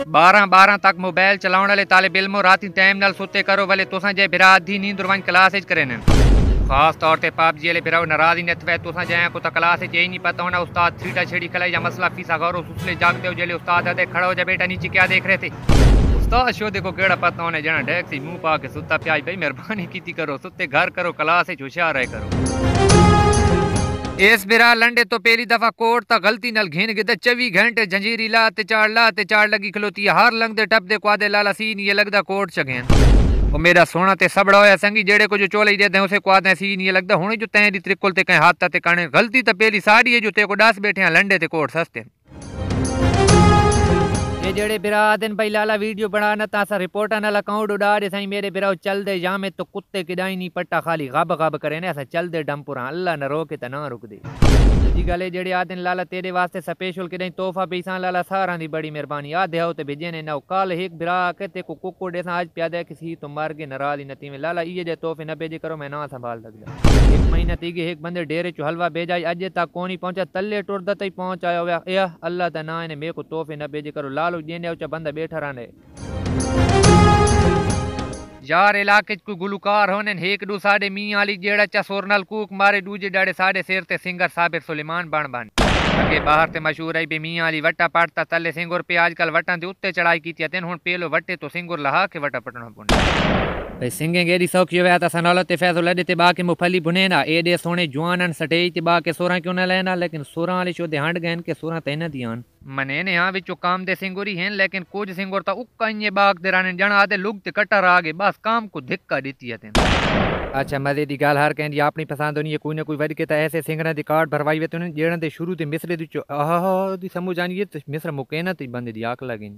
12 तक मोबाइल चलाने वाले तालिब इल्मो राती टाइम नाल सुते करो वाले तुसा जे बिरा आधी नींद रवान क्लास च करे न खास तौर पे पबजी वाले बिरा नाराज ही नथवे तुसा जे को त क्लास च नहीं पता होना उस्ताद थीटा छेड़ी खलाई या मसला फीसा गौरो सुसले जागते हो जेले उस्ताद आते खड़ा हो जा बेटा नीचे क्या देख रहे थे उस्ताद शो देखो केड़ा पता होने जना ढेक सी मुंह पा के सुता प्याई भाई मेहरबानी कीती करो सुते घर करो क्लास च होशियार रहे करो इस बिरा लंडे तो पहली दफा कोट ता गलती नल घेन गिद 24 घंटे जंजीरी ला ते चार लगी खलोती हर लंगदे टपदे क्वादे लाला सीन ये लगदा कोट चगेन ओ मेरा सोना ते सबड़ा होया संगी जेड़े को जो चोले दे दे उसे क्वादे सीन ये लगदा हुणे जो तैं दी त्रिकुल ते कहीं हाथ ते कणे गलती ता पहली साड़ी है जो ते को 10 बैठे लंडे ते कोट सस्ते ये जेड़े बिरा दिन भाई लाला वीडियो बनाना तासा रिपोर्ट नाल अकाउंट उड़ा दे सही मेरे बिरा चल दे जामे तो कुत्ते किदाई नहीं पट्टा खाली गब गब करे ने ऐसा चल दे डंपुरा अल्लाह न रोके त ना रुक दे जी गले जेड़े आदन लाला तेरे वास्ते स्पेशल किदाई तोहफा पैसा लाला सारा दी बड़ी मेहरबानी आ देओ ते भेजे ने ना काल एक बिरा के ते को कुक्कड़ दे आज प्यादे किसी तो मार के नाराज नती में लाला ये जे तोहफे न भेजे करो मैं ना संभाल लगदा एक महीना तीगे एक बंदे डेरे चो हलवा भेजा अज तक कोनी पहुंचा तल्ले टुरदा तई पहुंच आयो या अल्लाह दा ना ने मेरे को तोहफे न भेजे करो लालो देने उचा बंदा बैठा रहने यार इलाके को गुलकार होने एक दू साढ़े मी आली जेड़ा चा सोरनल कूक मारे दूजे डाड़े साढ़े सिर ते सिंगर साबिर सुलेमान बन अगे बाहर ते मशहूर है बे मियां आली वट्टा पड़ता तले सिंगुर पे आजकल वट्टां दे उत्ते चढ़ाई कीती तेन हुन पेलो वट्टे तो सिंगुर लहा के वट्टा पटना पुंडा भाई सिंगे गेडी सौखी होया ता सनालो ते फैजल लडे ते बाके मुफली बुनेना एडे सोने जवानन सटेई ते बाके सोरा क्यों ना लेना लेकिन सोरा वाली शो दे हंड गन के सोरा तैना दियान मने ने हां विचो काम दे सिंगुरी हैं लेकिन कुछ सिंगुर ता उक्काइए बाग दे राने जणा आदे लुग ते कटर आ गए बस काम को धिक्का देती है तेन अच्छा मजे दी गाल हर कहंदी अपनी पसंद होनी है कोई ना कोई वध के ता ऐसे सिंगरा दी कार्ड भरवाई वे तो जेड़ा दे शुरू ते मिसरे दी चो आहा दी समझ आनी ये मिसरा मुके ना ते बंदे दी आंख लगी